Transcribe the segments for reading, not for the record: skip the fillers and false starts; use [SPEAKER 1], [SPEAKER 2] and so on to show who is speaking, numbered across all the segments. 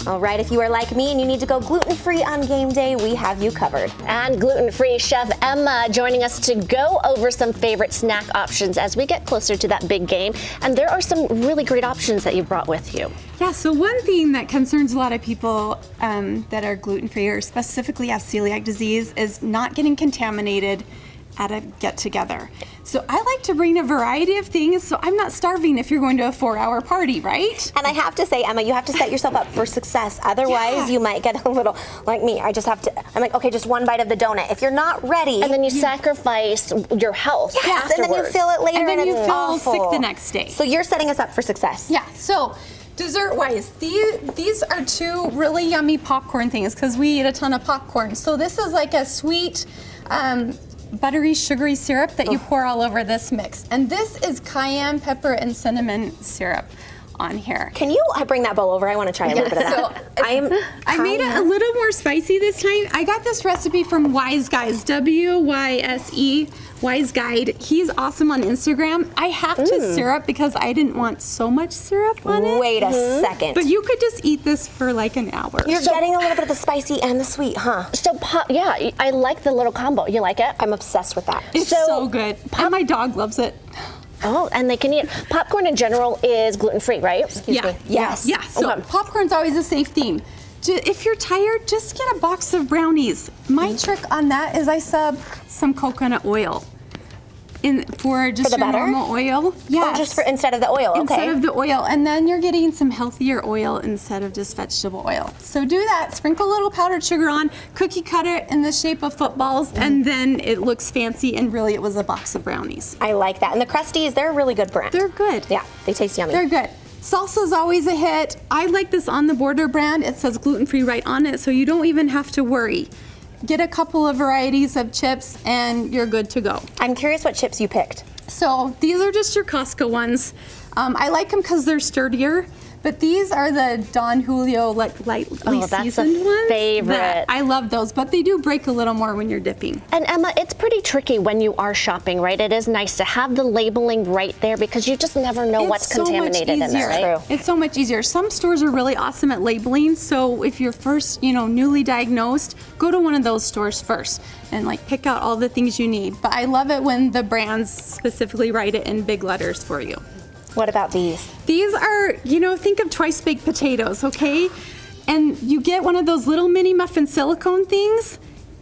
[SPEAKER 1] All right, if you are like me and you need to go gluten-free on game day, we have you covered.
[SPEAKER 2] And gluten-free chef Emma joining us to go over some favorite snack options as we get closer to that big game. And there are some really great options that you brought with you.
[SPEAKER 3] Yeah, so one thing that concerns a lot of people that are gluten-free or specifically have celiac disease is not getting contaminated at a get-together. So I like to bring a variety of things so I'm not starving if you're going to a 4-hour party, right?
[SPEAKER 1] And I have to say, Emma, you have to set yourself up for success. Otherwise, you might get a little, like me, I'm like, okay, just one bite of the donut. If you're not ready.
[SPEAKER 2] And then you sacrifice your health
[SPEAKER 1] Yes,
[SPEAKER 2] afterwards.
[SPEAKER 1] and then you feel it later
[SPEAKER 3] And then you
[SPEAKER 1] it's
[SPEAKER 3] feel
[SPEAKER 1] awful.
[SPEAKER 3] sick the next day.
[SPEAKER 1] So you're setting us up for success.
[SPEAKER 3] Yeah, so dessert-wise, these are two really yummy popcorn things because we eat a ton of popcorn. So this is like a sweet, buttery, sugary syrup that you pour all over this mix. And this is cayenne pepper and cinnamon syrup on here.
[SPEAKER 1] Can you bring that bowl over? I want to try a little bit of that.
[SPEAKER 3] I made it a little more spicy this time. I got this recipe from Wise Guys, W-Y-S-E, Wise Guide. He's awesome on Instagram. I have to syrup because I didn't want so much syrup on it.
[SPEAKER 1] Wait a second.
[SPEAKER 3] But you could just eat this for like an hour.
[SPEAKER 1] You're getting a little bit of the spicy and the sweet, huh?
[SPEAKER 2] So, yeah, I like the little combo. You like it?
[SPEAKER 1] I'm obsessed with that.
[SPEAKER 3] It's so good. And my dog loves it.
[SPEAKER 2] Oh, and they can eat. Popcorn in general is gluten-free, right?
[SPEAKER 1] Excuse me. Yes.
[SPEAKER 3] Yeah, so popcorn's always a safe thing. If you're tired, just get a box of brownies. My trick on that is I sub some coconut oil for just
[SPEAKER 1] the
[SPEAKER 3] your
[SPEAKER 1] butter?
[SPEAKER 3] normal oil. Yeah,
[SPEAKER 1] Oh, just for instead of the oil, okay.
[SPEAKER 3] Instead of the oil, and then you're getting some healthier oil instead of just vegetable oil. So do that, sprinkle a little powdered sugar on, cookie cut it in the shape of footballs, and then it looks fancy, and really it was a box of brownies.
[SPEAKER 1] I like that. And the Crusties, they're a really good brand.
[SPEAKER 3] They're good.
[SPEAKER 1] Yeah, they taste yummy.
[SPEAKER 3] They're good. Salsa's always a hit. I like this On the Border brand. It says gluten-free right on it, so you don't even have to worry. Get a couple of varieties of chips and you're good to go.
[SPEAKER 1] I'm curious what chips you picked.
[SPEAKER 3] So these are just your Costco ones. I like them because they're sturdier, but these are the Don Julio lightly seasoned ones.
[SPEAKER 2] Favorite.
[SPEAKER 3] I love those, but they do break a little more when you're dipping.
[SPEAKER 2] And Emma, it's pretty tricky when you are shopping, right? It is nice to have the labeling right there because you just never know what's contaminated in there, right?
[SPEAKER 3] It's so much easier. Some stores are really awesome at labeling, so if you're first, newly diagnosed, go to one of those stores first and like pick out all the things you need. But I love it when the brands specifically write it in big letters for you.
[SPEAKER 1] What about these?
[SPEAKER 3] These are, think of twice baked potatoes, okay? And you get one of those little mini muffin silicone things.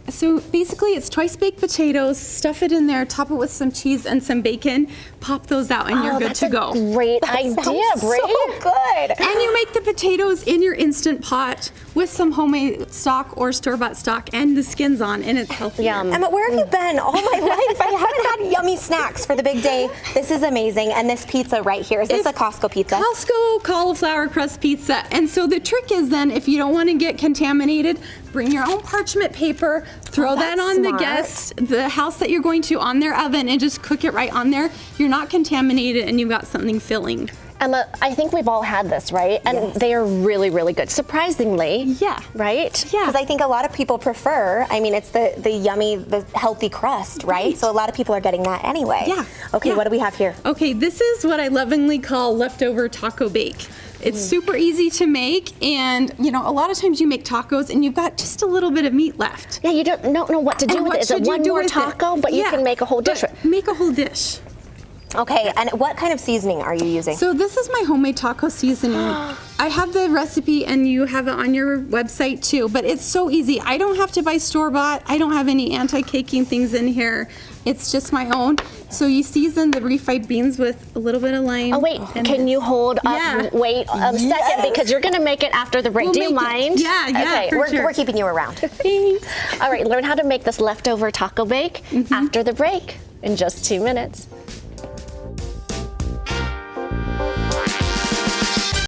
[SPEAKER 3] So basically it's twice baked potatoes, stuff it in there, top it with some cheese and some bacon, pop those out and you're good to go.
[SPEAKER 2] Great idea, Brie.
[SPEAKER 1] So good.
[SPEAKER 3] And you make the potatoes in your Instant Pot with some homemade stock or store-bought stock and the skins on, and it's healthy.
[SPEAKER 1] Emma, where have you been all my life? I haven't had yummy snacks for the big day. This is amazing. And this pizza right here, is this a Costco pizza?
[SPEAKER 3] Costco cauliflower crust pizza. And so the trick is then, if you don't want to get contaminated, bring your own parchment paper, throw that on the house that you're going to on their oven and just cook it right on there. You're not contaminated and you've got something filling.
[SPEAKER 2] Emma, I think we've all had this, right? And they are really, really good. Surprisingly.
[SPEAKER 3] Yeah.
[SPEAKER 2] Right?
[SPEAKER 3] Yeah.
[SPEAKER 1] Because I think a lot of people prefer, it's the yummy, the healthy crust, right? So a lot of people are getting that anyway.
[SPEAKER 3] Yeah.
[SPEAKER 1] Okay, what do we have here?
[SPEAKER 3] Okay, this is what I lovingly call leftover taco bake. It's super easy to make, and a lot of times you make tacos and you've got just a little bit of meat left.
[SPEAKER 2] Yeah, you don't know what to do with it. Is it one more taco? But you can make a whole dish.
[SPEAKER 3] Make a whole dish.
[SPEAKER 1] Okay, and what kind of seasoning are you using?
[SPEAKER 3] So this is my homemade taco seasoning. I have the recipe and you have it on your website too, but it's so easy. I don't have to buy store-bought. I don't have any anti-caking things in here. It's just my own. So you season the refried beans with a little bit of lime.
[SPEAKER 2] Oh wait, can you hold up? Wait a second, because you're gonna make it after the break. Do you mind?
[SPEAKER 3] Yeah,
[SPEAKER 2] okay.
[SPEAKER 1] We're keeping you around.
[SPEAKER 3] Thanks.
[SPEAKER 2] All right, learn how to make this leftover taco bake after the break in just 2 minutes.